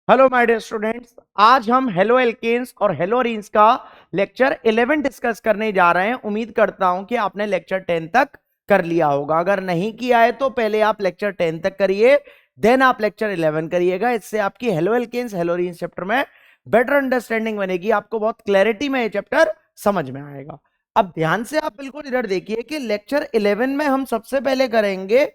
Hello my dear students. आज हम haloalkanes और हेलो अरीन्स का लेक्चर 11 डिस्कस करने जा रहे हैं। उम्मीद करता हूं कि आपने लेक्चर 10 तक कर लिया होगा। अगर नहीं किया है तो पहले आप लेक्चर 10 तक करिए, देन आप लेक्चर 11 करिएगा। इससे आपकी haloalkanes haloarenes chapter में बेटर अंडरस्टैंडिंग बनेगी, आपको बहुत क्लैरिटी में ये चैप्टर समझ में आएगा। अब ध्यान से आप बिल्कुल इधर देखिए कि लेक्चर 11 में हम सबसे पहले करेंगे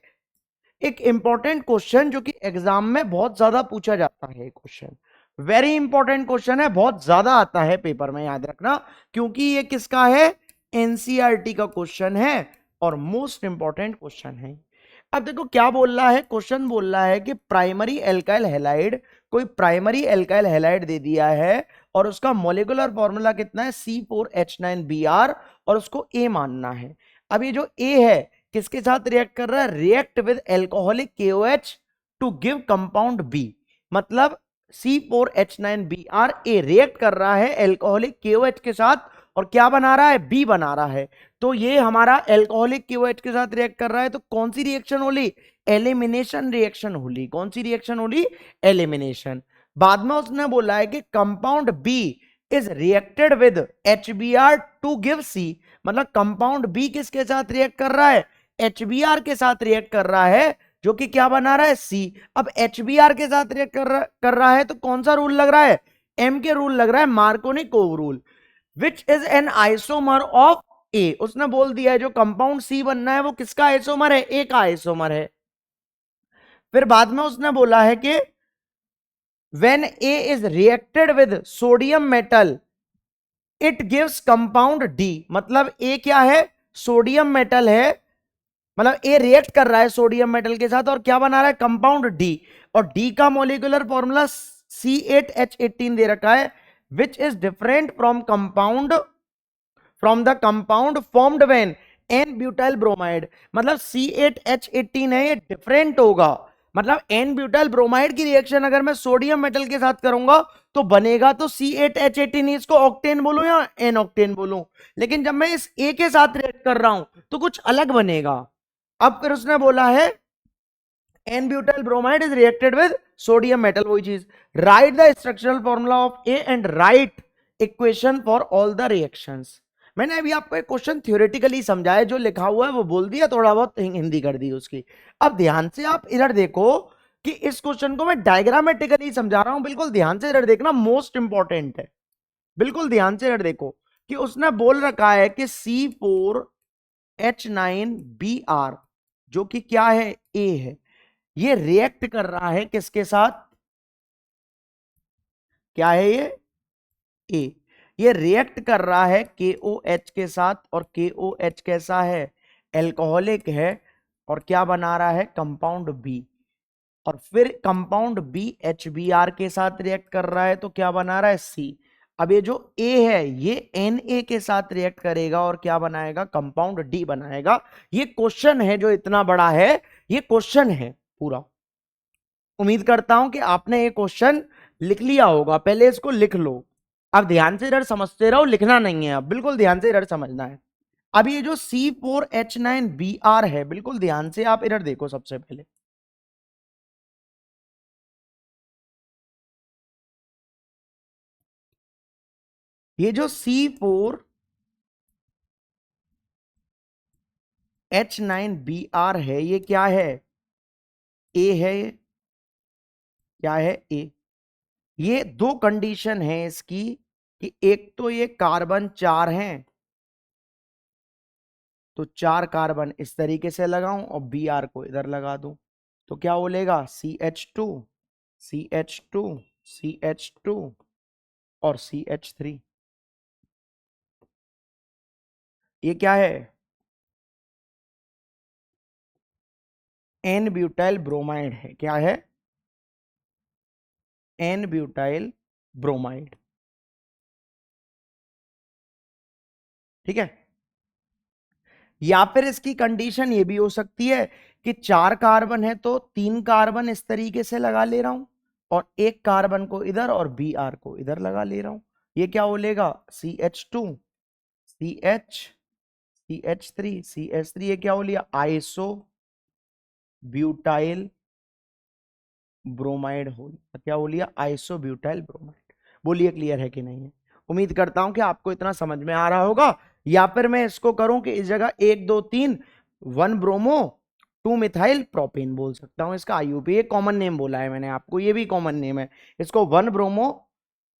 एक इंपॉर्टेंट क्वेश्चन जो कि एग्जाम में बहुत ज्यादा पूछा जाता है। क्वेश्चन वेरी इंपॉर्टेंट क्वेश्चन है, बहुत ज्यादा आता है पेपर में, याद रखना, क्योंकि ये किसका है? एनसीईआरटी का क्वेश्चन है और मोस्ट इंपॉर्टेंट क्वेश्चन है। अब देखो क्या बोल रहा है, क्वेश्चन बोल रहा है कि प्राइमरी एल्काइल हैलाइड, कोई प्राइमरी एल्काइल हैलाइड दे दिया है और उसका मॉलिक्यूलर फॉर्मूला कितना है? C4H9Br, और उसको ए मानना है। अब ये जो ए है किसके साथ रिएक्ट कर रहा है? React with alcoholic KOH to give compound b. मतलब C4H9Br ए रिएक्ट कर रहा है एल्कोहलिक KOH के साथ और क्या बना रहा है? बी बना रहा है। तो ये हमारा एल्कोहलिक KOH के साथ रिएक्ट कर रहा है, तो कौन सी रिएक्शन होली? एलिमिनेशन रिएक्शन होली। कौन सी रिएक्शन होली? एलिमिनेशन। बाद में उसने बोला है कि compound b is reacted with HBr to give c. मतलब कंपाउंड बी किसके साथ रिएक्ट कर रहा है? HBr के साथ रिएक्ट कर रहा है, जो कि क्या बना रहा है? सी। अब HBr के साथ रिएक्ट कर रहा है तो कौन सा रूल लग रहा है? एम के रूल लग रहा है, Markovnikov rule. Which is an isomer of A. उसने बोल दिया है जो कंपाउंड सी बनना है वो किसका आइसोमर है? ए का आइसोमर है। फिर बाद में उसने बोला है कि when a is reacted with sodium metal it gives compound D. मतलब ए क्या है? सोडियम मेटल है। मतलब ए रिएक्ट कर रहा है सोडियम मेटल के साथ और क्या बना रहा है? Compound D. और डी का मॉलिक्यूलर फॉर्मूला C8H18 दे रखा है, विच is different from the compound formed when an butyl bromide. मतलब C8H18 है, ये डिफरेंट होगा। मतलब एन ब्यूटाइल ब्रोमाइड की रिएक्शन अगर मैं सोडियम मेटल के साथ करूंगा तो बनेगा तो C8H18, इसको ऑक्टेन बोलूं या एन ऑक्टेन बोलूं। लेकिन जब मैं इस ए के साथ रिएक्ट कर रहा हूं तो कुछ अलग बनेगा। अब फिर उसने बोला है n butyl bromide is reacted with sodium metal, वही चीज। Write the structural formula of a and write equation for all the reactions. मैंने अभी आपको एक क्वेश्चन थ्योरेटिकली समझाया, जो लिखा हुआ है वो बोल दिया, थोड़ा बहुत हिंदी कर दी उसकी। अब ध्यान से आप इधर देखो कि इस क्वेश्चन को मैं डायग्रामेटिकली समझा रहा हूं, बिल्कुल ध्यान से इधर देखना, मोस्ट इंपॉर्टेंट है। बिल्कुल ध्यान से इधर देखो कि उसने बोल रखा है कि C4H9Br, जो कि क्या है? ए है। ये रिएक्ट कर रहा है किसके साथ? क्या है ये? ए। ये रिएक्ट कर रहा है KOH के साथ, और KOH कैसा है? एल्कोहलिक है। और क्या बना रहा है? Compound b. और फिर कंपाउंड बी HBr के साथ रिएक्ट कर रहा है तो क्या बना रहा है? सी। अब ये जो ए है ये Na के साथ रिएक्ट करेगा और क्या बनाएगा? कंपाउंड डी बनाएगा। ये क्वेश्चन है जो इतना बड़ा है, ये क्वेश्चन है पूरा। उम्मीद करता हूं कि आपने ये क्वेश्चन लिख लिया होगा, पहले इसको लिख लो। अब ध्यान से इधर समझते रहो, लिखना नहीं है, अब बिल्कुल ध्यान से इधर समझना है। अब ये जो C4H9Br है, बिल्कुल ध्यान से आप इधर देखो। सबसे पहले ये जो C4H9Br है, ये क्या है? ए है। ये क्या है? ए। ये दो कंडीशन है इसकी कि एक तो ये कार्बन 4 हैं, तो 4 कार्बन इस तरीके से लगाऊं और Br को इधर लगा दूं तो क्या बोलेगा? CH2, CH2, CH2 और CH3। ये क्या है? एन ब्यूटाइल ब्रोमाइड है। क्या है? N butyl bromide. ठीक है। या फिर इसकी कंडीशन ये भी हो सकती है कि 4 कार्बन है तो 3 कार्बन इस तरीके से लगा ले रहा हूं और एक कार्बन को इधर और Br को इधर लगा ले रहा हूं। ये क्या बोलेगा? CH2, CH, CH3, CH3। ये क्या हो लिया? आइसो ब्यूटाइल ब्रोमाइड हो गया, क्या हो लिया, आइसोब्यूटाइल ब्रोमाइड। बोलिए क्लियर है कि नहीं है। उम्मीद करता हूं कि आपको इतना समझ में आ रहा होगा। या फिर मैं इसको करूं कि इस जगह 1 2 3 1 ब्रोमो 2 मिथाइल प्रोपेन बोल सकता हूं, इसका आईयूपी, एक कॉमन नेम बोला है मैंने आपको, ये भी कॉमन नेम है। इसको 1 ब्रोमो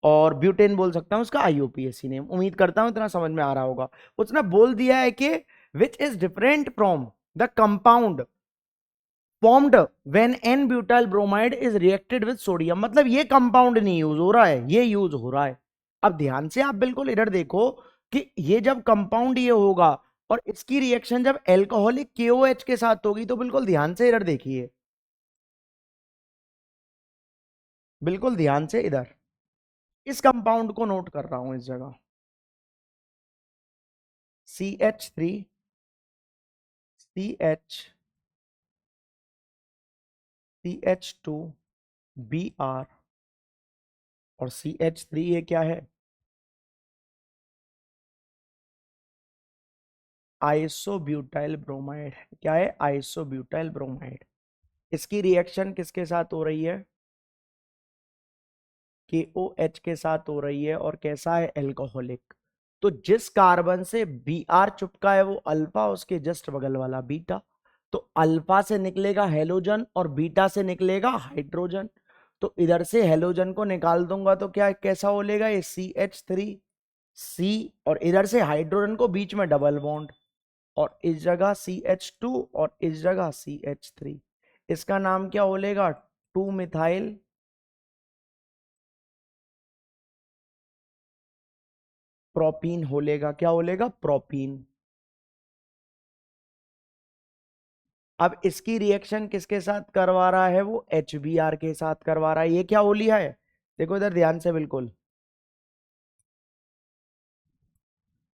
और ब्यूटेन बोल सकता हूं, उसका आईयूपीएसी नेम। उम्मीद करता हूं इतना समझ में आ रहा होगा। उसने बोल दिया है कि विच is different from the compound formed when an butyl bromide is reacted with sodium. मतलब ये कंपाउंड नहीं यूज हो रहा है, ये यूज हो रहा है। अब ध्यान से आप बिल्कुल इधर देखो कि ये जब कंपाउंड ये होगा और इसकी रिएक्शन जब एल्कोहलिक KOH के साथ होगी, तो बिल्कुल ध्यान से इधर देखिए, बिल्कुल ध्यान से इधर इस कंपाउंड को नोट कर रहा हूं इस जगह, CH3 CH CH2 Br और CH3, ये क्या है, आइसोब्यूटाइल ब्रोमाइड। क्या है, आइसोब्यूटाइल ब्रोमाइड। इसकी रिएक्शन किसके साथ हो रही है, KOH के साथ हो रही है, और कैसा है, एल्कोहलिक। तो जिस कार्बन से Br चुपका है वो अल्फा, उसके जस्ट बगल वाला बीटा। तो अल्फा से निकलेगा हेलोजन और बीटा से निकलेगा हाइड्रोजन। तो इधर से हेलोजन को निकाल दूंगा तो क्या कैसा हो लेगा, ये CH3C, और इधर से हाइड्रोजन को बीच में डबल बॉन्ड, और इस जगह CH2 और इस जगह CH3। इसका नाम क्या हो लेगा, 2 मिथाइल प्रोपीन हो लेगा। क्या हो लेगा, प्रोपीन। अब इसकी रिएक्शन किसके साथ करवा रहा है, वो HBr के साथ करवा रहा है। ये क्या हो लिया है, देखो इधर ध्यान से बिल्कुल,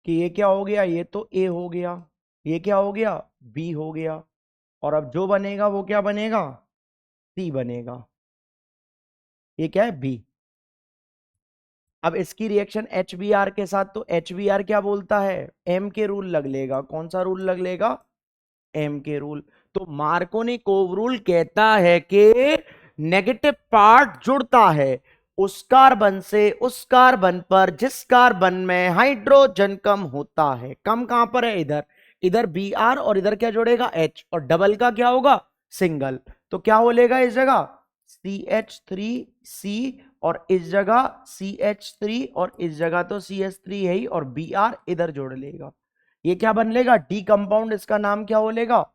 कि ये क्या हो गया, ये तो A हो गया, ये क्या हो गया, B हो गया, और अब जो बनेगा वो क्या बनेगा, C बनेगा। ये क्या है, B। अब इसकी रिएक्शन HBr के साथ, तो HBr क्या बोलता है, M के रूल लग लेगा। कौन सा रूल लग लेगा, M के रूल। तो मार्कोनिकोव रूल कहता है कि नेगेटिव पार्ट जुड़ता है उस कार्बन से उस कार्बन पर जिस कार्बन में हाइड्रोजन कम होता है। कम कहां पर है, इधर, इधर Br और इधर क्या जोड़ेगा, H, और डबल का क्या होगा, सिंगल। तो क्या हो लेगा इस जगह, CH3C, और इस जगह CH3, और इस जगह तो CH3 है ही, और Br इधर जोड़ लेगा। ये क्या बन लेगा, डी कंपाउंड। इसका नाम क्या हो लेगा,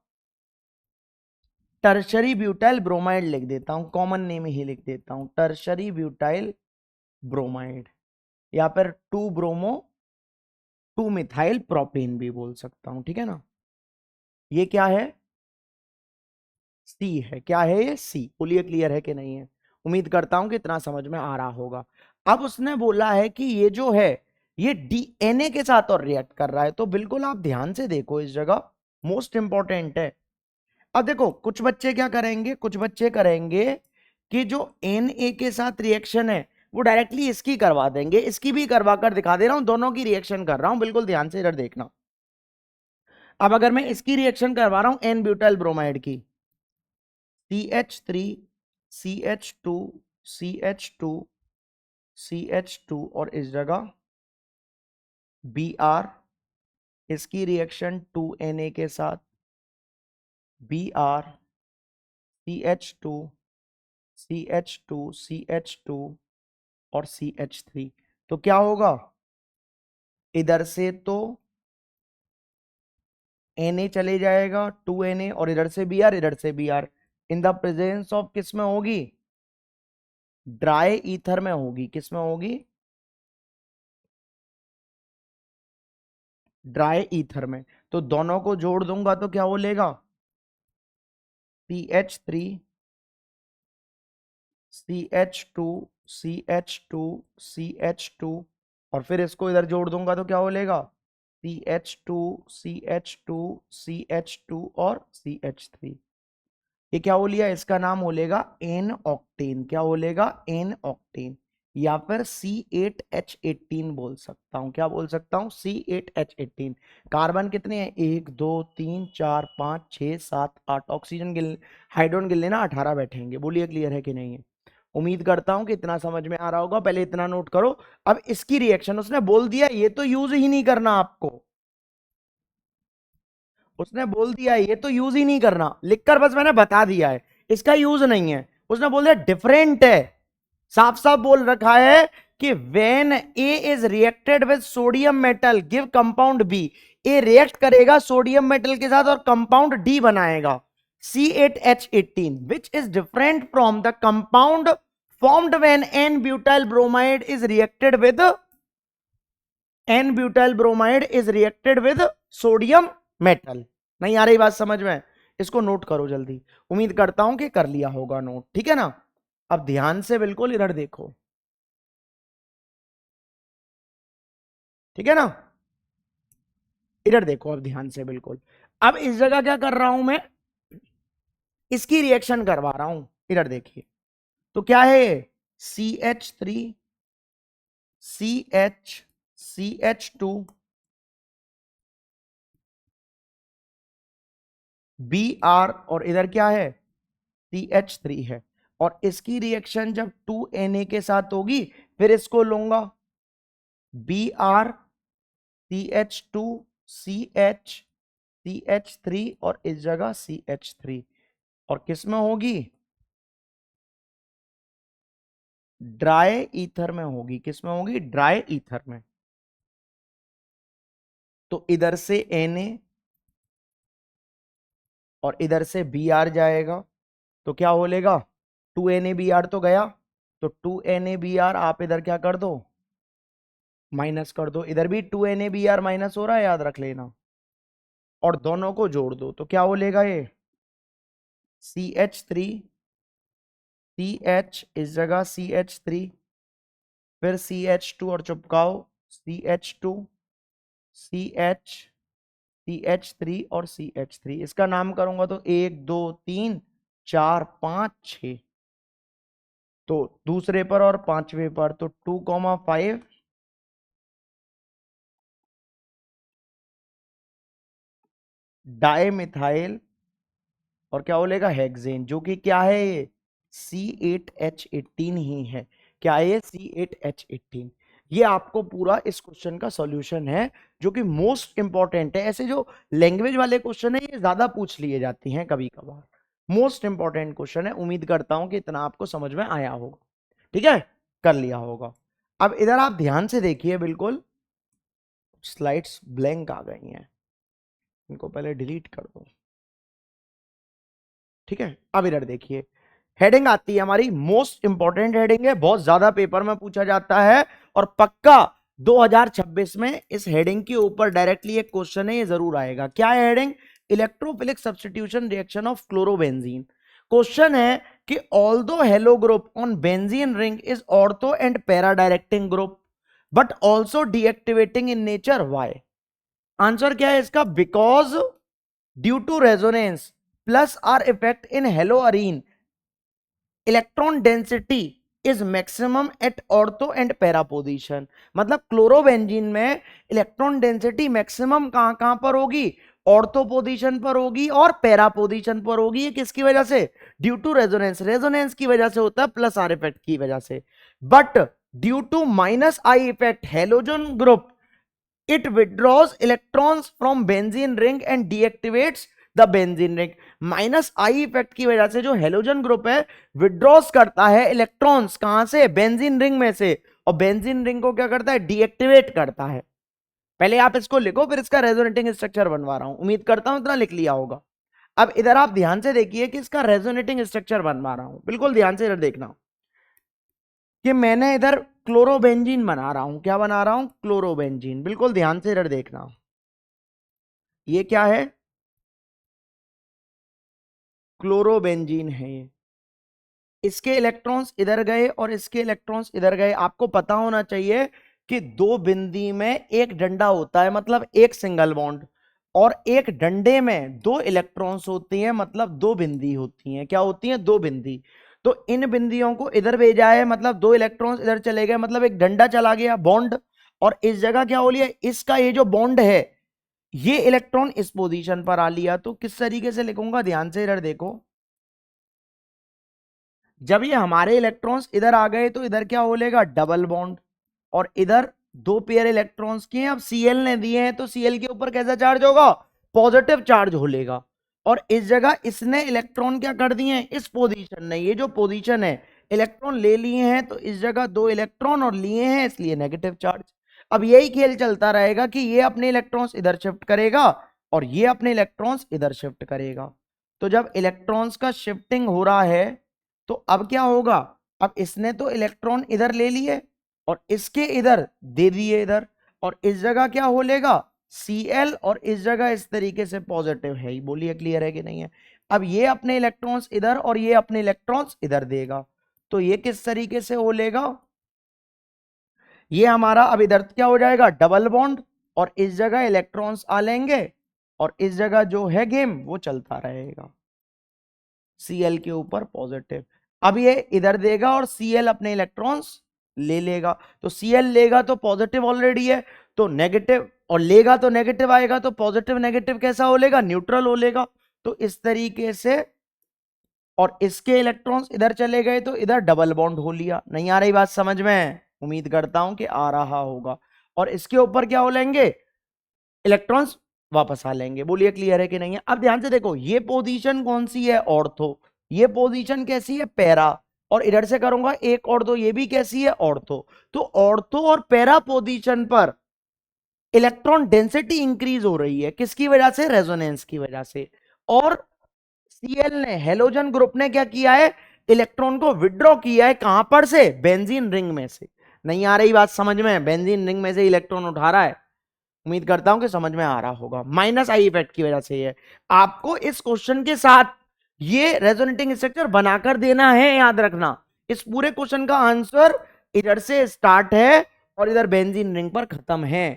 टर्शरी ब्यूटाइल ब्रोमाइड लिख देता हूं, कॉमन नेम ही लिख देता हूं, टर्शरी ब्यूटाइल ब्रोमाइड, या फिर 2 ब्रोमो 2 मिथाइल प्रोपेन भी बोल सकता हूं, ठीक है ना। ये क्या है, सी है। क्या है ये, सी। बोलिए क्लियर है कि नहीं है। उम्मीद करता हूं कि इतना समझ में आ रहा होगा। अब उसने बोला है कि ये जो है ये DNA के साथ और रिएक्ट कर रहा है, तो बिल्कुल आप ध्यान से देखो इस जगह, मोस्ट इंपॉर्टेंट है। अब देखो कुछ बच्चे क्या करेंगे, कुछ बच्चे करेंगे कि जो Na के साथ रिएक्शन है वो डायरेक्टली इसकी करवा देंगे। इसकी भी करवा कर दिखा दे रहा हूं, दोनों की रिएक्शन कर रहा हूं, बिल्कुल ध्यान से इधर देखना। अब अगर मैं इसकी रिएक्शन करवा रहा हूं एन ब्यूटाइल ब्रोमाइड की, CH3 CH2 CH2 CH2, और इस जगह Br, इसकी रिएक्शन 2Na के साथ, Br CH2 CH2 CH2 और CH3। तो क्या होगा, इधर से तो Na चले जाएगा 2Na, और इधर से Br, इधर से Br, in the presence of किस में होगी, ड्राई ईथर में होगी। किस में होगी, ड्राई ईथर में। तो दोनों को जोड़ दूंगा तो क्या बोलेगा, CH3 CH2 CH2 CH2, और फिर इसको इधर जोड़ दूंगा तो क्या बोलेगा, CH2 CH2 CH2 और CH3। ये क्या हो लिया, इसका नाम हो लेगा एन ऑक्टेन। क्या हो लेगा, एन ऑक्टेन। या फिर C8H18 बोल सकता हूं। क्या बोल सकता हूं? C8H18। कार्बन कितने हैं? 1 2 3 4 5 6 7 8। ऑक्सीजन गिन, हाइड्रोजन गिन लेना, 18 बैठेंगे। बोलिए क्लियर है कि नहीं है? उम्मीद करता हूं कि इतना समझ में आ रहा होगा। पहले इतना नोट करो। अब इसकी रिएक्शन उसने बोल दिया, ये तो यूज ही नहीं करना आपको। उसने बोल दिया ये तो यूज ही नहीं करना, लिखकर बस मैंने बता दिया है, इसका यूज नहीं है। उसने बोल दिया डिफरेंट है, साफ साफ बोल रखा है कि when a is reacted with sodium metal give compound b. A react करेगा सोडियम मेटल के साथ और कंपाउंड डी बनाएगा C8H18, which is different from the compound formed when n-butyl bromide is reacted with sodium metal। नहीं आ रही बात समझ में? इसको नोट करो जल्दी। उम्मीद करता हूं कि कर लिया होगा नोट, ठीक है ना? अब ध्यान से बिल्कुल इधर देखो, ठीक है ना? इधर देखो अब ध्यान से बिल्कुल। अब इस जगह क्या कर रहा हूं मैं? इसकी रिएक्शन करवा रहा हूं। इधर देखिए, तो क्या है ये? CH3 CH2 Br, और इधर क्या है? CH3 है। और इसकी रिएक्शन जब 2Na के साथ होगी, फिर इसको लूंगा Br CH2 CH3 और इस जगह CH3, और किस में होगी? ड्राई ईथर में होगी। किस में होगी? ड्राई ईथर में। तो इधर से Na और इधर से Br जाएगा, तो क्या बोलेगा? 2NaBr तो गया, तो 2NaBr आप इधर क्या कर दो? माइनस कर दो। इधर भी 2NaBr माइनस हो रहा है, याद रख लेना। और दोनों को जोड़ दो, तो क्या बोलेगा ये? CH3 CH, इस जगह CH3, फिर CH2 और चिपकाओ CH2 CH CH3 और CH3। इसका नाम करूंगा तो 1 2 3 4 5 6। तो दूसरे पर और पांचवें पर तो 2,5 डाइमिथाइल, और क्या बोलेगा? हेक्सेन, जो कि क्या है ये? C8H18 ही है। क्या है ये? C8H18। ये आपको पूरा इस क्वेश्चन का सॉल्यूशन है, जो कि मोस्ट इंपॉर्टेंट है। ऐसे जो लैंग्वेज वाले क्वेश्चन है ये ज्यादा पूछ लिए जाती हैं कभी कभार। मोस्ट इंपॉर्टेंट क्वेश्चन है। उम्मीद करता हूं कि इतना आपको समझ में आया होगा, ठीक है? कर लिया होगा। अब इधर आप ध्यान से देखिए बिल्कुल, स्लाइड्स ब्लैंक आ गई हैं, इनको पहले डिलीट कर दो, ठीक है? अब इधर देखिए, हेडिंग आती है हमारी, मोस्ट इंपॉर्टेंट हेडिंग है, बहुत ज्यादा पेपर में पूछा जाता है, और पक्का 2026 में इस हेडिंग के ऊपर डायरेक्टली एक क्वेश्चन है, ये जरूर आएगा। क्या है heading? Electrophilic substitution reaction of chlorobenzene. Question है कि although halo group on benzene ring is ortho and para directing group but also deactivating in nature, why? Answer क्या है इसका? Because due to resonance plus R effect in haloarene electron density is maximum at ortho and para position. मतलब chlorobenzene में electron density maximum कहां कहां पर होगी? Ortho position पर होगी और पैरा पोजीशन पर होगी। ये किसकी वजह से? Due to resonance. रेजोनेंस की वजह से होता है, प्लस आर इफेक्ट की वजह से। But due to minus I effect halogen group it withdraws electrons from benzene ring and deactivates the benzene ring। Minus I effect की वजह से जो हेलोजन ग्रुप है विड्रॉस करता है इलेक्ट्रॉन्स, कहां से? बेंजीन रिंग में से, और बेंजीन रिंग को क्या करता है? डीएक्टिवेट करता है। पहले आप इसको लिखो, फिर इसका रेजोनेटिंग स्ट्रक्चर बनवा रहा हूं। उम्मीद करता हूं इतना लिख लिया होगा। अब इधर आप ध्यान से देखिए कि इसका रेजोनेटिंग स्ट्रक्चर बनवा रहा हूं, बिल्कुल ध्यान से इधर देखना कि मैंने इधर क्लोरोबेंजीन बना रहा हूं। क्या बना रहा हूं? क्लोरोबेंजीन। बिल्कुल ध्यान से इधर देखना, ये क्या है? क्लोरोबेंजीन है ये। इसके इलेक्ट्रॉन्स इधर गए और इसके इलेक्ट्रॉन्स इधर गए। आपको पता होना चाहिए कि दो बिंदी में एक डंडा होता है, मतलब एक सिंगल बॉन्ड, और एक डंडे में दो इलेक्ट्रॉन्स होती हैं, मतलब दो बिंदी होती हैं। क्या होती हैं? दो बिंदी। तो इन बिंदुओं को इधर भेजा है, मतलब दो इलेक्ट्रॉन्स इधर चले गए, मतलब एक डंडा चला गया बॉन्ड, और इस जगह क्या हो लिया, इसका ये जो बॉन्ड है ये इलेक्ट्रॉन इस पोजीशन पर आ लिया। तो किस तरीके से लिखूंगा, ध्यान से इधर देखो, जब ये हमारे इलेक्ट्रॉन्स इधर आ गए तो इधर क्या हो लेगा, डबल बॉन्ड, और इधर दो पेयर इलेक्ट्रॉन्स के हैं। अब Cl ने दिए हैं तो Cl के ऊपर कैसा चार्ज होगा, पॉजिटिव चार्ज हो लेगा, और इस जगह इसने इलेक्ट्रॉन क्या कर दिए हैं, इस पोजीशन ने, ये जो पोजीशन है इलेक्ट्रॉन ले लिए हैं, तो इस जगह दो इलेक्ट्रॉन और लिए हैं इसलिए नेगेटिव चार्ज। अब यही खेल चलता रहेगा कि ये अपने इलेक्ट्रॉन्स इधर शिफ्ट करेगा और ये अपने इलेक्ट्रॉन्स इधर शिफ्ट करेगा। तो जब इलेक्ट्रॉन्स का शिफ्टिंग हो रहा है तो अब क्या होगा, अब इसने तो इलेक्ट्रॉन इधर ले लिए और इसके इधर दे दिए इधर, और इस जगह क्या हो लेगा, Cl, और इस जगह इस तरीके से पॉजिटिव है ही। बोलिए क्लियर है कि नहीं है। अब ये अपने इलेक्ट्रॉन्स इधर और ये अपने इलेक्ट्रॉन्स इधर देगा, तो ये किस तरीके से हो लेगा, ये हमारा अब इधर क्या हो जाएगा, डबल बॉन्ड, और इस जगह इलेक्ट्रॉन्स आ लेंगे और इस जगह जो है गेम वो चलता रहेगा, Cl के ऊपर पॉजिटिव। अब ये इधर देगा और Cl अपने इलेक्ट्रॉन्स ले लेगा, तो Cl लेगा तो पॉजिटिव ऑलरेडी है, तो नेगेटिव, और लेगा तो नेगेटिव आएगा, तो पॉजिटिव नेगेटिव कैसा हो लेगा, न्यूट्रल हो लेगा। तो इस तरीके से, और इसके इलेक्ट्रॉन्स इधर चले गए तो इधर डबल बॉन्ड हो लिया। नहीं आ रही बात समझ में, उम्मीद करता हूं कि आ रहा होगा। और इसके ऊपर क्या हो लेंगे, इलेक्ट्रॉन्स वापस आ लेंगे। बोलिए क्लियर है कि नहीं है। अब ध्यान से देखो, ये पोजीशन कौन सी है, ऑर्थो, ये पोजीशन कैसी है, पैरा, और इधर से करूंगा एक और दो, ये भी कैसी है, ऑर्थो। तो ऑर्थो और पैरा पोजीशन पर इलेक्ट्रॉन डेंसिटी इंक्रीज हो रही है, किसकी वजह से, रेजोनेंस की वजह से। और Cl ने, हेलोजन ग्रुप ने क्या किया है, इलेक्ट्रॉन को विड्रॉ किया है, कहां पर से, बेंजीन रिंग में से। नहीं आ रही बात समझ में, बेंजीन रिंग में से इलेक्ट्रॉन उठा रहा है। उम्मीद करता हूं कि समझ में आ रहा होगा, माइनस आई इफेक्ट की वजह से ये। आपको इस क्वेश्चन के साथ ये रेजोनेटिंग स्ट्रक्चर बनाकर देना है, याद रखना। इस पूरे क्वेश्चन का आंसर इधर से स्टार्ट है और इधर बेंजीन रिंग पर खत्म है।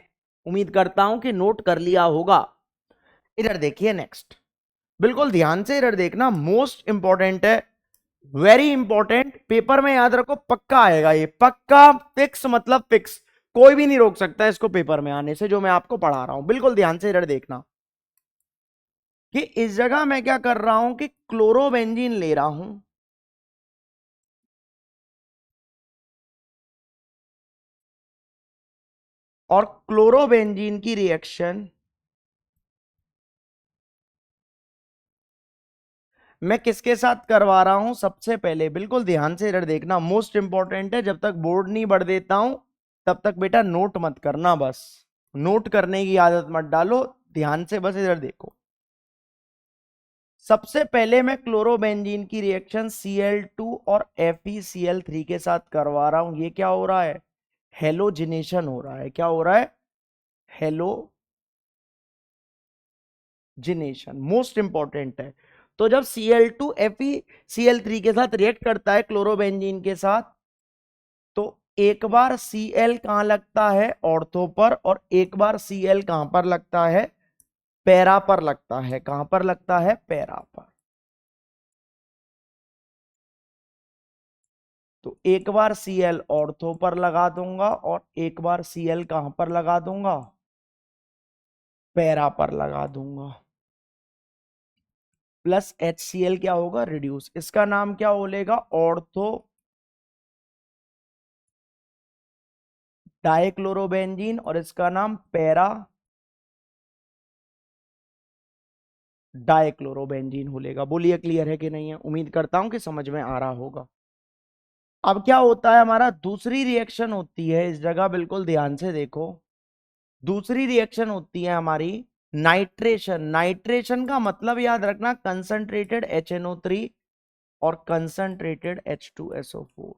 उम्मीद करता हूं कि नोट कर लिया होगा। इधर देखिए नेक्स्ट, बिल्कुल ध्यान से इधर देखना, मोस्ट इंपॉर्टेंट है, वेरी इंपॉर्टेंट, पेपर में याद रखो, पक्का आएगा ये, पक्का, फिक्स मतलब फिक्स, कोई भी नहीं रोक सकता इसको पेपर में आने से, जो मैं आपको पढ़ा रहा हूं। बिल्कुल ध्यान से इधर देखना कि इस जगह मैं क्या कर रहा हूं कि क्लोरोबेंजीन ले रहा हूं, और क्लोरोबेंजीन की रिएक्शन मैं किसके साथ करवा रहा हूं, सबसे पहले बिल्कुल ध्यान से इधर देखना, मोस्ट इंपॉर्टेंट है। जब तक बोर्ड नहीं बढ़ देता हूं तब तक बेटा नोट मत करना, बस नोट करने की आदत मत डालो, ध्यान से बस इधर देखो। सबसे पहले मैं क्लोरोबेंजीन की रिएक्शन Cl2 और FeCl3 के साथ करवा रहा हूं। ये क्या हो रहा है, हेलोजिनेशन हो रहा है। क्या हो रहा है, हेलोजिनेशन, मोस्ट इंपॉर्टेंट है। तो जब Cl2 FeCl3 के साथ रिएक्ट करता है क्लोरोबेंजीन के साथ, तो एक बार Cl कहां लगता है, ऑर्थो पर, और एक बार Cl कहां पर लगता है, पैरा पर लगता है। कहां पर लगता है, पैरा पर। तो एक बार Cl ऑर्थो पर लगा दूंगा और एक बार Cl कहां पर लगा दूंगा, पैरा पर लगा दूंगा। प्लस HCl क्या होगा, रिड्यूस, इसका नाम क्या बोलेगा, ऑर्थो डाइक्लोरोबेंजीन, और इसका नाम पैरा डाइक्लोरोबेंजीन बोलेगा। बोलिए क्लियर है कि नहीं है, उम्मीद करता हूं कि समझ में आ रहा होगा। अब क्या होता है, हमारा दूसरी रिएक्शन होती है इस जगह, बिल्कुल ध्यान से देखो, दूसरी रिएक्शन होती है हमारी नाइट्रेशन। नाइट्रेशन का मतलब याद रखना, कंसंट्रेटेड HNO3 और कंसंट्रेटेड H2SO4।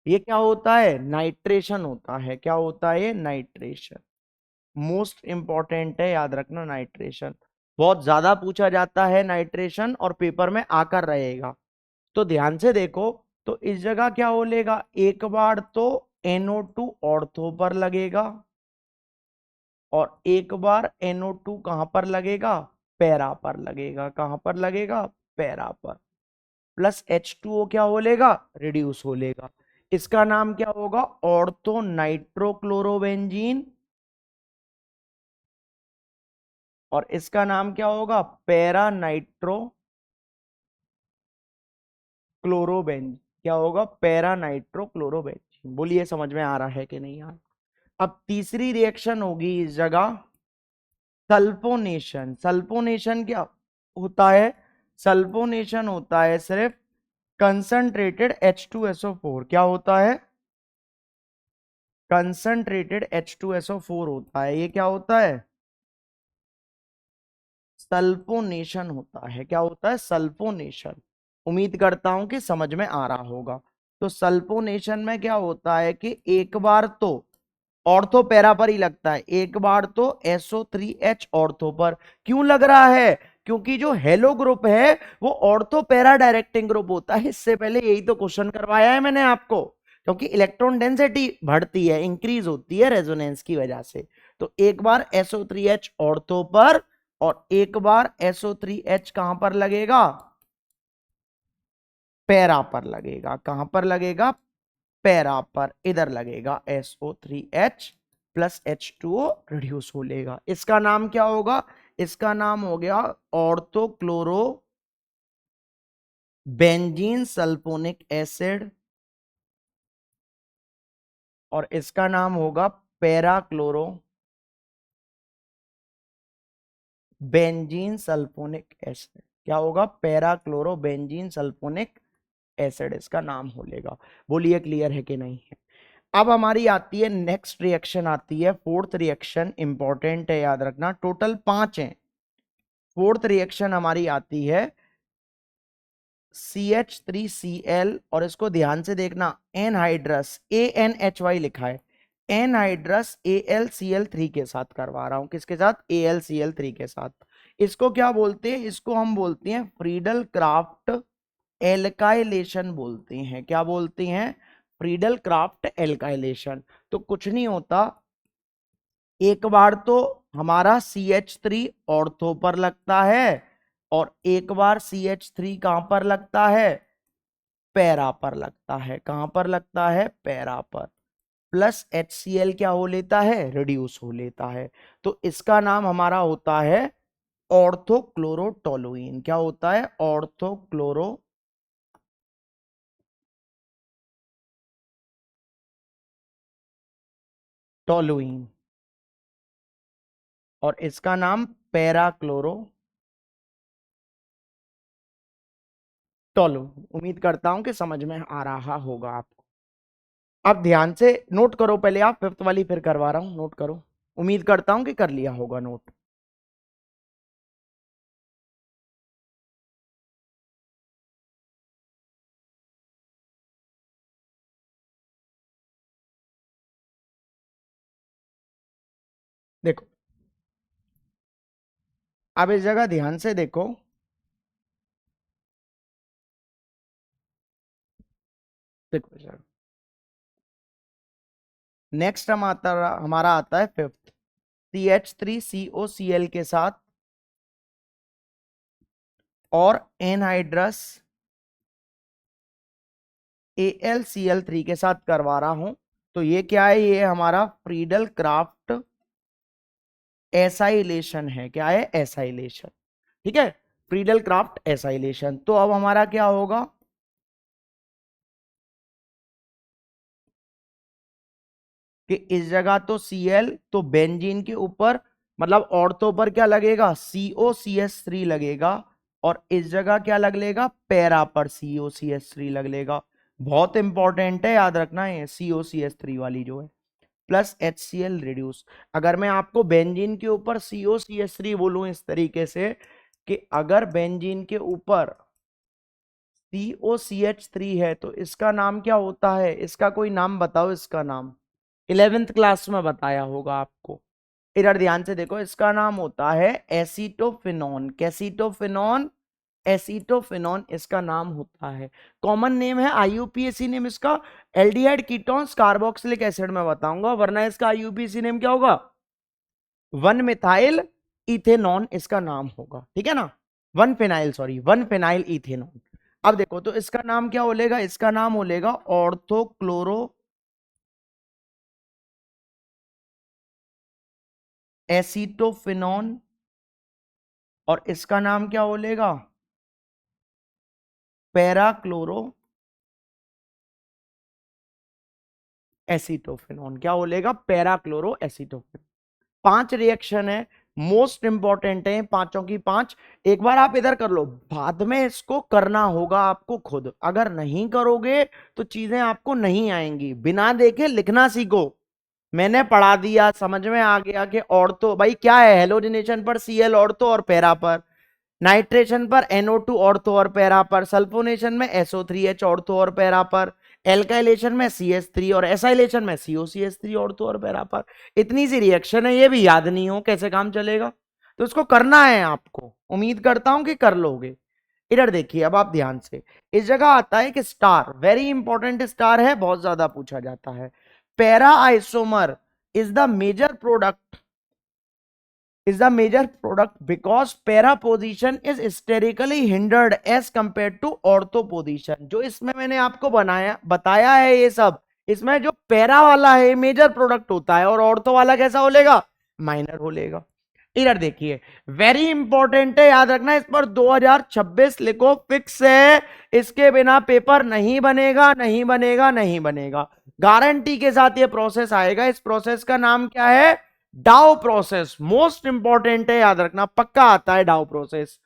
ये क्या होता है, नाइट्रेशन होता है। क्या होता है, नाइट्रेशन, मोस्ट इंपॉर्टेंट है, याद रखना नाइट्रेशन। बहुत ज्यादा पूछा जाता है नाइट्रेशन और पेपर में आकर रहेगा, तो ध्यान से देखो। तो इस जगह क्या हो लेगा, एक बार तो NO2 ऑर्थो पर लगेगा और एक बार NO2 कहां पर लगेगा, पैरा पर लगेगा। कहां पर लगेगा, पैरा पर। प्लस H2O क्या हो लेगा, रिड्यूस हो लेगा। इसका नाम क्या होगा, ऑर्थो नाइट्रोक्लोरोबेंजीन, और इसका नाम क्या होगा, पैरा नाइट्रो क्लोरोबेंजीन। क्या होगा, पैरा नाइट्रो क्लोरोबेंजीन। बोलिए समझ में आ रहा है कि नहीं यार। अब तीसरी रिएक्शन होगी इस जगह सल्फोनेशन। सल्फोनेशन क्या होता है, सल्फोनेशन होता है सिर्फ कंसंट्रेटेड H2SO4। क्या होता है, कंसंट्रेटेड H2SO4 होता है। ये क्या होता है, सल्फोनेशन होता है। क्या होता है, सल्फोनेशन। उम्मीद करता हूं कि समझ में आ रहा होगा। तो सल्फोनेशन में क्या होता है कि एक बार तो ऑर्थो पैरा पर ही लगता है, एक बार तो SO3H ऑर्थो पर। क्यों लग रहा है, क्योंकि जो हेलो ग्रुप है वो ऑर्थो पैरा डायरेक्टिंग ग्रुप होता है। इससे पहले यही तो क्वेश्चन करवाया है मैंने आपको। क्योंकि इलेक्ट्रॉन डेंसिटी बढ़ती है, इंक्रीज होती है रेजोनेंस की वजह से। तो एक बार SO3H ऑर्थो पर और एक बार SO3H कहां पर लगेगा, पैरा पर लगेगा। कहां पर लगेगा, पैरा पर, इधर लगेगा। SO3H प्लस H2O रिड्यूस हो लेगा। इसका नाम क्या होगा, इसका नाम हो गया ऑर्थोक्लोरो बेंजीन सल्फोनिक एसिड, और इसका नाम होगा पैराक्लोरो बेंजीन सल्फोनिक एसिड। क्या होगा, पैराक्लोरो बेंजीन सल्फोनिक एसिड इसका नाम हो लेगा। बोलिए क्लियर है कि नहीं है। अब हमारी आती है नेक्स्ट रिएक्शन, आती है फोर्थ रिएक्शन। इंपॉर्टेंट है, याद रखना, टोटल 5 है। फोर्थ रिएक्शन हमारी आती है CH3Cl, और इसको ध्यान से देखना, एनहाइड्रस ANHY लिखा है, एनहाइड्रस AlCl3 के साथ करवा रहा हूं। किसके साथ, AlCl3 के साथ। इसको क्या बोलते हैं, इसको हम बोलते हैं फ्रीडल क्राफ्ट एल्काइलेशन बोलते हैं। क्या बोलते हैं, फ्रीडल क्राफ्ट एल्काइलेशन। तो कुछ नहीं होता, एक बार तो हमारा CH3 ऑर्थो पर लगता है, और एक बार CH3 कहां पर लगता है, पैरा पर लगता है। कहां पर लगता है, पैरा पर। प्लस HCl क्या हो लेता है, रिड्यूस हो लेता है। तो इसका नाम हमारा होता है ऑर्थोक्लोरोटोलुइन। क्या होता है, ऑर्थोक्लोरोटोलुइन, और इसका नाम पैराक्लोरो टोलू। उम्मीद करता हूं कि समझ में आ रहा होगा आपको। अब ध्यान से नोट करो, पहले आप फिफ्थ वाली फिर करवा रहा हूं, नोट करो। उम्मीद करता हूं कि कर लिया होगा नोट। देखो, अब इस जगह ध्यान से देखो, देखो इस जगह नेक्स्ट हमारा आता है फिफ्थ, CH3COCl के साथ और एनहाइड्रस AlCl3 के साथ करवा रहा हूं। तो ये क्या है, ये हमारा फ्रीडल क्राफ्ट एसाइलेशन है। क्या है, एसाइलेशन। ठीक है, फ्रीडल क्राफ्ट एसाइलेशन। तो अब हमारा क्या होगा, कि इस जगह तो Cl, तो बेंजीन के ऊपर मतलब ऑर्थो पर क्या लगेगा, COCH3 लगेगा, और इस जगह क्या लग लेगा, पैरा पर COCH3 लग लेगा। बहुत इंपॉर्टेंट है, याद रखना है COCH3 वाली जो है। Plus HCl reduce. अगर मैं आपको बेंजीन के ऊपर COCH3 बोलूं इस तरीके से, कि अगर बेंजीन के ऊपर COCH3 है तो इसका नाम क्या होता है, इसका कोई नाम बताओ, इसका नाम 11th क्लास में बताया होगा आपको। इधर ध्यान से देखो, इसका नाम होता है एसीटोफिनॉन। कैसीटोफिनॉन, एसीटोफिनॉन इसका नाम होता है। कॉमन नेम है, IUPAC नेम इसका एल्डिहाइड कीटोन्स कार्बोक्सिलिक एसिड में बताऊंगा, वरना इसका IUPAC नेम क्या होगा, 1 मिथाइल इथेनॉन इसका नाम होगा। ठीक है ना, 1 फिनाइल, सॉरी 1 फिनाइल इथेनॉन। अब देखो तो इसका नाम क्या बोलेगा, इसका नाम बोलेगा ऑर्थो क्लोरो एसीटोफिनॉन, और इसका नाम क्या बोलेगा, पैरा क्लोरो एसीटोफिनॉन। क्या बोलेगा, पैरा क्लोरो एसीटोफिन। 5 रिएक्शन है, मोस्ट इंपॉर्टेंट है पांचों की पांच। एक बार आप इधर कर लो, बाद में इसको करना होगा आपको खुद। अगर नहीं करोगे तो चीजें आपको नहीं आएंगी। बिना देखे लिखना सीखो। मैंने पढ़ा दिया, समझ में आ गया कि ऑर्थो भाई क्या है, हेलोजिनेशन पर Cl ऑर्थो और पैरा पर, नाइट्रेशन पर NO2 ऑर्थो और पैरा पर, सल्फोनेशन में SO3H ऑर्थो और पैरा पर, एल्काइलेशन में CH3 और एसाइलेशन में COCH3 ऑर्थो और पैरा पर। इतनी सी रिएक्शन है, ये भी याद नहीं हो कैसे काम चलेगा, तो इसको करना है आपको। उम्मीद करता हूं कि कर लोगे। इधर देखिए अब आप ध्यान से, इस जगह आता है कि स्टार, वेरी इंपॉर्टेंट स्टार है, बहुत ज्यादा पूछा जाता है। Para isomer is the major product, is the major product because para position is sterically hindered as compared to ortho position। जो इसमें मैंने आपको बनाया बताया है ये सब, इसमें जो पैरा वाला है मेजर प्रोडक्ट होता है और ऑर्थो वाला कैसा होलेगा, माइनर होलेगा। इधर देखिए वेरी इंपॉर्टेंट है, याद रखना, इस पर 2026 लिखो, फिक्स है, इसके बिना पेपर नहीं बनेगा, नहीं बनेगा, नहीं बनेगा। गारंटी के साथ ये प्रोसेस आएगा। इस प्रोसेस का नाम क्या है, डाउ प्रोसेस। मोस्ट इंपॉर्टेंट है, याद रखना, पक्का आता है डाउ प्रोसेस।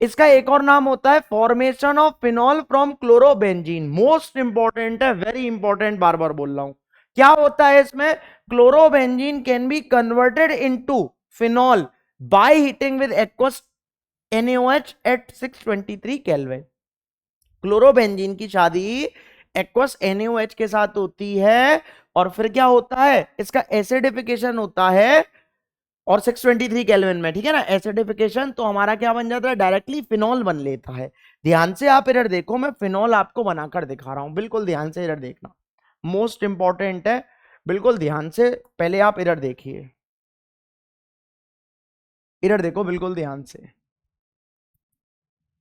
इसका एक और नाम होता है formation of phenol from chlorobenzene. Most important है, वेरी इंपॉर्टेंट, बार बार बोल रहा हूं। क्या होता है इसमें, chlorobenzene can be converted into phenol by heating with aqueous NaOH at 623 kelvin. Chlorobenzene की शादी एक्वस NaOH के साथ होती है, और फिर क्या होता है, इसका एसिडिफिकेशन होता है, और 623 केल्विन में, ठीक है ना, एसिडिफिकेशन, तो हमारा क्या बन जाता है, डायरेक्टली फिनॉल बन लेता है। ध्यान से आप इधर देखो, मैं फिनॉल आपको बनाकर दिखा रहा हूं, बिल्कुल ध्यान से इधर देखना, मोस्ट इंपॉर्टेंट है, बिल्कुल ध्यान से। पहले आप इधर देखिए, इधर देखो बिल्कुल ध्यान से।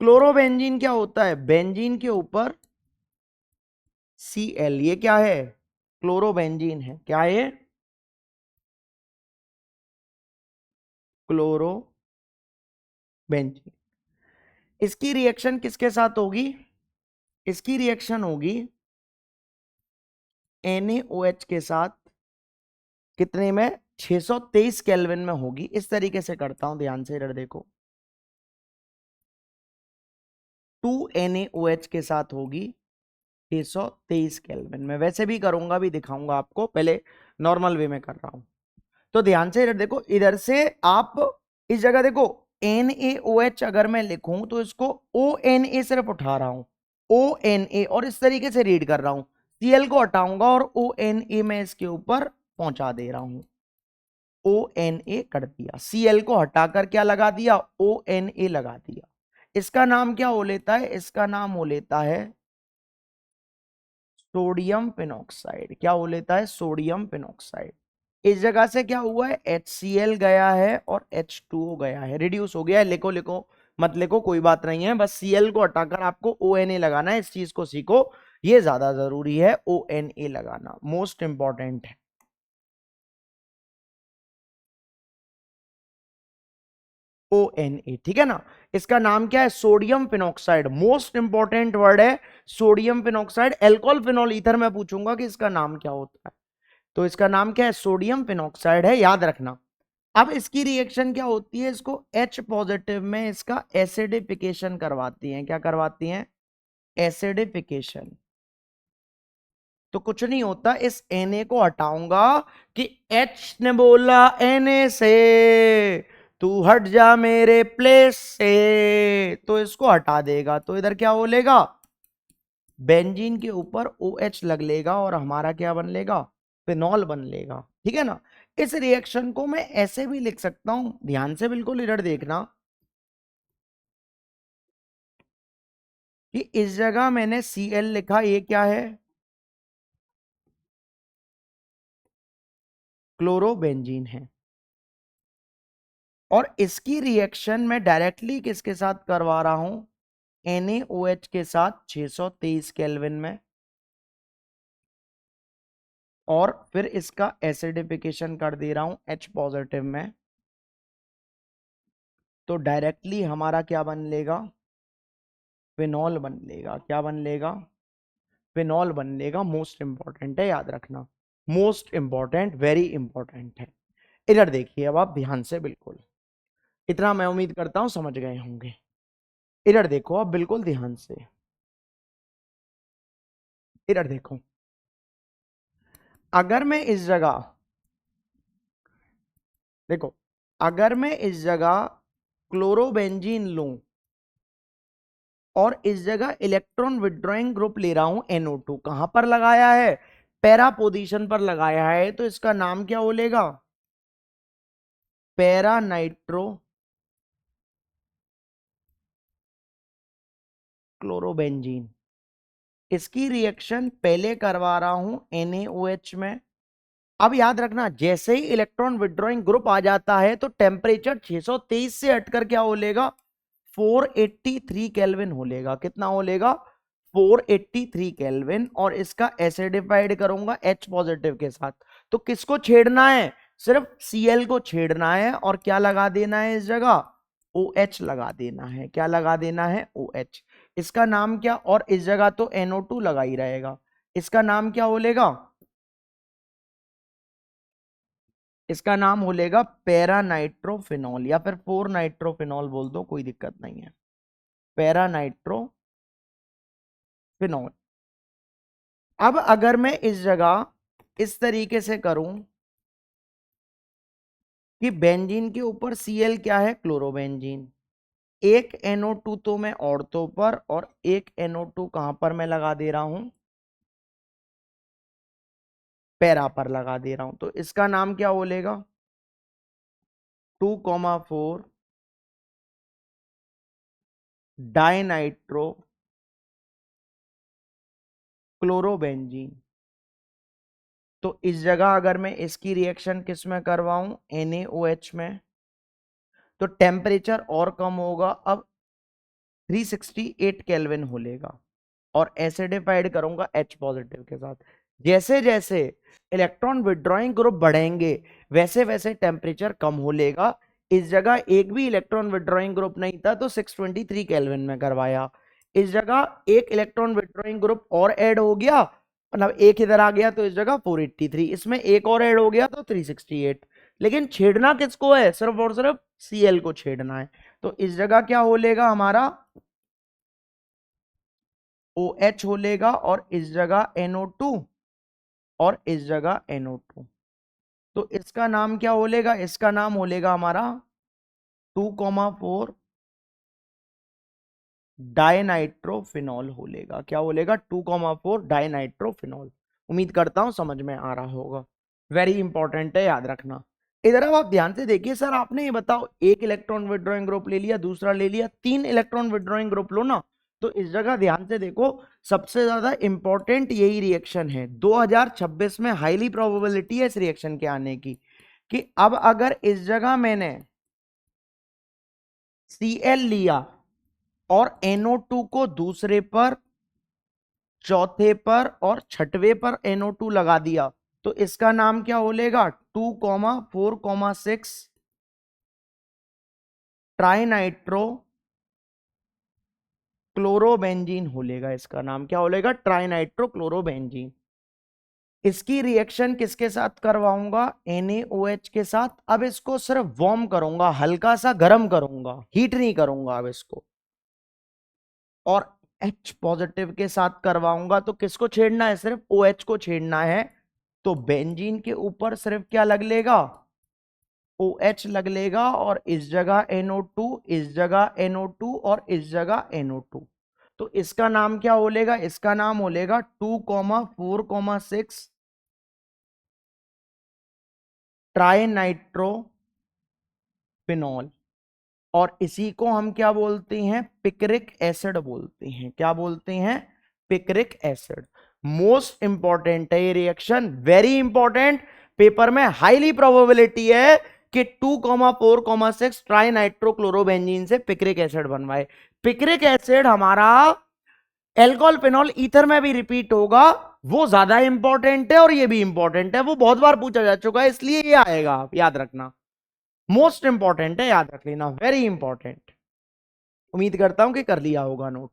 क्लोरोबेंजीन क्या होता है, बेंजीन के ऊपर Cl, ये क्या है, क्लोरोबेंजीन है, क्या है, क्लोरोबेंजीन। इसकी रिएक्शन किसके साथ होगी, इसकी रिएक्शन होगी NaOH के साथ, कितने में, 623 केल्विन में होगी। इस तरीके से करता हूं, ध्यान से इधर देखो, 2NaOH के साथ होगी 623 केल्विन में। वैसे भी करूंगा, भी दिखाऊंगा आपको, पहले नॉर्मल वे में कर रहा हूं। तो ध्यान से इधर देखो, इधर से आप इस जगह देखो, NaOH अगर मैं लिखूं तो इसको ONA सिर्फ उठा रहा हूं, ONA, और इस तरीके से रीड कर रहा हूं। Cl को हटाऊंगा और ONA में इसके ऊपर पहुंचा दे रहा हूं, ONA कर दिया। Cl को हटाकर क्या लगा दिया, ONA लगा दिया। इसका नाम क्या हो लेता है, इसका नाम हो लेता है सोडियम पिनॉक्साइड। क्या हो लेता है, सोडियम पिनॉक्साइड। इस जगह से क्या हुआ है, HCl गया है और H2O गया है, रिड्यूस हो गया है। लिखो लिखो, मत लिखो, कोई बात नहीं है, बस Cl को हटाकर आपको ONA लगाना है, इस चीज को सीखो, ये ज्यादा जरूरी है, ONA लगाना मोस्ट इंपॉर्टेंट है। ONA, ठीक है ना। इसका नाम क्या है, sodium phenoxide, most important word है sodium phenoxide. Alcohol phenol ether में पूछूंगा कि इसका नाम क्या होता है, तो इसका नाम क्या है, सोडियम फिनॉक्साइड है, याद रखना। अब इसकी रिएक्शन क्या होती है, इसको H पॉजिटिव में इसका एसिडिफिकेशन करवाती हैं। क्या करवाती हैं, एसिडिफिकेशन। तो कुछ नहीं होता, इस Na को हटाऊंगा कि H ने बोला Na से तू हट जा मेरे प्लेस से, तो इसको हटा देगा, तो इधर क्या बोलेगा, बेंजीन के ऊपर OH लग लेगा और हमारा क्या बन लेगा, फिनॉल बन लेगा, ठीक है ना। इस रिएक्शन को मैं ऐसे भी लिख सकता हूं, ध्यान से बिल्कुल इधर देखना, कि इस जगह मैंने Cl लिखा, ये क्या है, क्लोरोबेंजीन है, और इसकी रिएक्शन मैं डायरेक्टली किसके साथ करवा रहा हूं, NaOH के साथ 623 केल्विन में, और फिर इसका एसिडिफिकेशन कर दे रहा हूं H पॉजिटिव में, तो डायरेक्टली हमारा क्या बन लेगा, फिनॉल बन लेगा। क्या बन लेगा, फिनॉल बन लेगा। मोस्ट इंपॉर्टेंट है, याद रखना, मोस्ट इंपॉर्टेंट, वेरी इंपॉर्टेंट है। इधर देखिए अब आप ध्यान से, बिल्कुल इतना मैं उम्मीद करता हूं समझ गए होंगे। इधर देखो आप बिल्कुल ध्यान से, इधर देखो, अगर मैं इस जगह, देखो अगर मैं इस जगह क्लोरोबेंजीन लूं और इस जगह इलेक्ट्रॉन विड्रॉइंग ग्रुप ले रहा हूं NO2, कहां पर लगाया है, पैरा पोजीशन पर लगाया है, तो इसका नाम क्या बोलेगा, पैरा नाइट्रो क्लोरोबेंजीन। इसकी रिएक्शन पहले करवा रहा हूं NaOH में। अब याद रखना, जैसे ही इलेक्ट्रॉन विड्रॉइंग ग्रुप आ जाता है तो टेम्परेचर 623 से हटकर क्या हो लेगा, 483 केल्विन हो लेगा। कितना हो लेगा, 483 केल्विन। और इसका एसिडिफाइड करूंगा H पॉजिटिव के साथ। तो किसको छेड़ना है, सिर्फ Cl को छेड़ना है, और क्या लगा देना है इस जगह, OH लगा देना है। क्या लगा देना है, OH। इसका नाम क्या, और इस जगह तो NO2 लगा ही रहेगा, इसका नाम क्या बोलेगा, इसका नाम हो लेगा पैरा नाइट्रोफिनॉल, या फिर 4 नाइट्रोफिनॉल बोल दो, कोई दिक्कत नहीं है, पैरा नाइट्रोफिनॉल। अब अगर मैं इस जगह इस तरीके से करूं कि बेंजीन के ऊपर Cl क्या है, क्लोरोबेंजीन, एक NO2 तो मैं औरतों पर, और एक NO2 कहां पर मैं लगा दे रहा हूं, पैरा पर लगा दे रहा हूं। तो इसका नाम क्या बोलेगा, 2,4 डाइनाइट्रो क्लोरोबेंजीन। तो इस जगह अगर मैं इसकी रिएक्शन किस में करवाऊं, NaOH में, तो टेम्परेचर और कम होगा, अब 368 केल्विन हो लेगा, और एसिडिफाइड करूंगा H पॉजिटिव के साथ। जैसे जैसे इलेक्ट्रॉन विड्रॉइंग ग्रुप बढ़ेंगे वैसे वैसे टेम्परेचर कम हो लेगा। इस जगह एक भी इलेक्ट्रॉन विड्रॉइंग ग्रुप नहीं था तो 623 केल्विन में करवाया। इस जगह एक इलेक्ट्रॉन विड्रॉइंग ग्रुप और ऐड हो गया, मतलब एक इधर आ गया, तो इस जगह 483, इसमें एक और ऐड हो गया तो 368। लेकिन छेड़ना किसको है, सिर्फ और सिर्फ Cl को छेड़ना है। तो इस जगह क्या हो लेगा हमारा, OH हो लेगा, और इस जगह NO2, और इस जगह NO2। तो इसका नाम क्या हो लेगा, इसका नाम हो लेगा हमारा 2,4 डाइनाइट्रोफिनॉल हो लेगा। क्या बोलेगा, 2,4 डाइनाइट्रोफिनॉल। उम्मीद करता हूं समझ में आ रहा होगा, वेरी इंपॉर्टेंट है, याद रखना। इधर अब आप ध्यान से देखिए, सर आपने ये बताओ, एक इलेक्ट्रॉन विड्रॉइंग ग्रुप ले लिया, दूसरा ले लिया, 3 इलेक्ट्रॉन विड्रॉइंग ग्रुप लो ना। तो इस जगह ध्यान से देखो, सबसे ज्यादा इंपॉर्टेंट यही रिएक्शन है। 2026 में हाईली प्रोबेबिलिटी है इस रिएक्शन के आने की, कि अब अगर इस जगह मैंने Cl लिया और NO2 को दूसरे पर, चौथे पर और छठवें पर NO2 लगा दिया, तो इसका नाम क्या हो लेगा, 2,4,6 ट्राइनाइट्रो क्लोरोबेंजीन हो लेगा। इसका नाम क्या हो लेगा, ट्राइनाइट्रो क्लोरोबेंजीन। इसकी रिएक्शन किसके साथ करवाऊंगा, NaOH के साथ। अब इसको सिर्फ वार्म करूंगा, हल्का सा गर्म करूंगा, हीट नहीं करूंगा अब इसको, और H पॉजिटिव के साथ करवाऊंगा। तो किसको छेड़ना है, सिर्फ OH को छेड़ना है। तो बेंजीन के ऊपर सिर्फ क्या लग लेगा, OH लग लेगा, और इस जगह NO2, इस जगह NO2, और इस जगह NO2। तो इसका नाम क्या हो लेगा, इसका नाम हो लेगा 2,4,6 ट्राइनाइट्रोफिनॉल। और इसी को हम क्या बोलते हैं, पिक्रिक एसिड बोलते हैं। क्या बोलते हैं, पिक्रिक एसिड। मोस्ट इंपॉर्टेंट है ये रिएक्शन, वेरी इंपॉर्टेंट। पेपर में हाईली प्रोबेबिलिटी है कि 2,4,6 ट्राइनाइट्रोक्लोरोबेंजीन से पिक्रिक एसिड बनवाए। पिक्रिक एसिड हमारा एल्कोहल फिनॉल ईथर में भी रिपीट होगा, वो ज्यादा इंपॉर्टेंट है और ये भी इंपॉर्टेंट है, वो बहुत बार पूछा जा चुका है, इसलिए ये आएगा, आप याद रखना, मोस्ट इंपॉर्टेंट है, याद रख लेना, वेरी इंपॉर्टेंट। उम्मीद करता हूं कि कर लिया होगा नोट।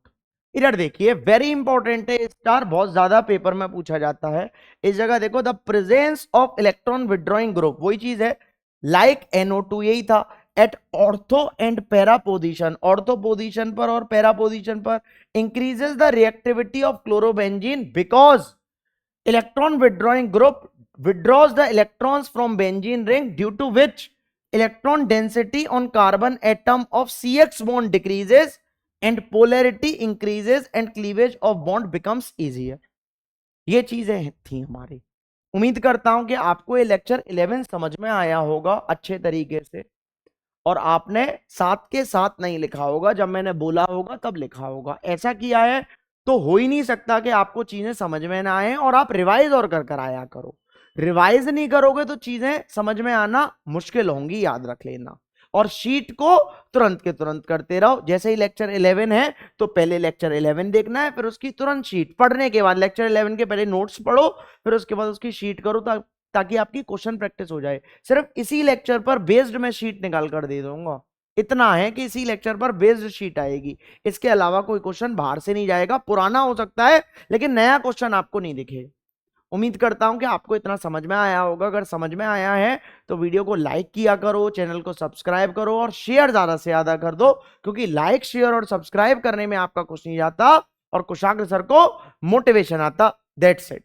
इधर देखिए, वेरी इंपॉर्टेंट है स्टार, बहुत ज्यादा पेपर में पूछा जाता है। इस जगह देखो, the presence of electron withdrawing group, वही चीज है लाइक NO2, यही था, at ortho and para position, ortho position पर और पैरा पोजीशन पर increases the reactivity of chlorobenzene because electron withdrawing group withdraws the electrons from benzene ring due to which electron density on carbon atom of CX bond decreases and polarity increases and cleavage of bond becomes easier। ये चीजें थी हमारी। उम्मीद करता हूं कि आपको ये लेक्चर 11 समझ में आया होगा अच्छे तरीके से, और आपने साथ के साथ नहीं लिखा होगा, जब मैंने बोला होगा तब लिखा होगा। ऐसा किया है तो हो ही नहीं सकता कि आपको चीजें समझ में ना आए, और आप रिवाइज और कर आया करो। रिवाइज नहीं करोगे तो चीजें समझ में आना मुश्किल होंगी, याद रख लेना। और शीट को तुरंत के तुरंत करते रहो, जैसे ही लेक्चर 11 है तो पहले लेक्चर 11 देखना है, फिर उसकी तुरंत शीट पढ़ने के बाद लेक्चर 11 के पहले नोट्स पढ़ो, फिर उसके बाद उसकी शीट करो, ताकि आपकी क्वेश्चन प्रैक्टिस हो जाए। सिर्फ इसी लेक्चर पर बेस्ड मैं शीट निकाल कर दे दूंगा, इतना है कि इसी लेक्चर पर बेस्ड शीट आएगी, इसके अलावा कोई क्वेश्चन बाहर से नहीं जाएगा। पुराना हो सकता है लेकिन नया क्वेश्चन आपको नहीं दिखेगा। उम्मीद करता हूं कि आपको इतना समझ में आया होगा। अगर समझ में आया है तो वीडियो को लाइक किया करो, चैनल को सब्सक्राइब करो और शेयर ज्यादा से ज्यादा कर दो, क्योंकि लाइक शेयर और सब्सक्राइब करने में आपका कुछ नहीं जाता और कुशाग्र सर को मोटिवेशन आता। That's it.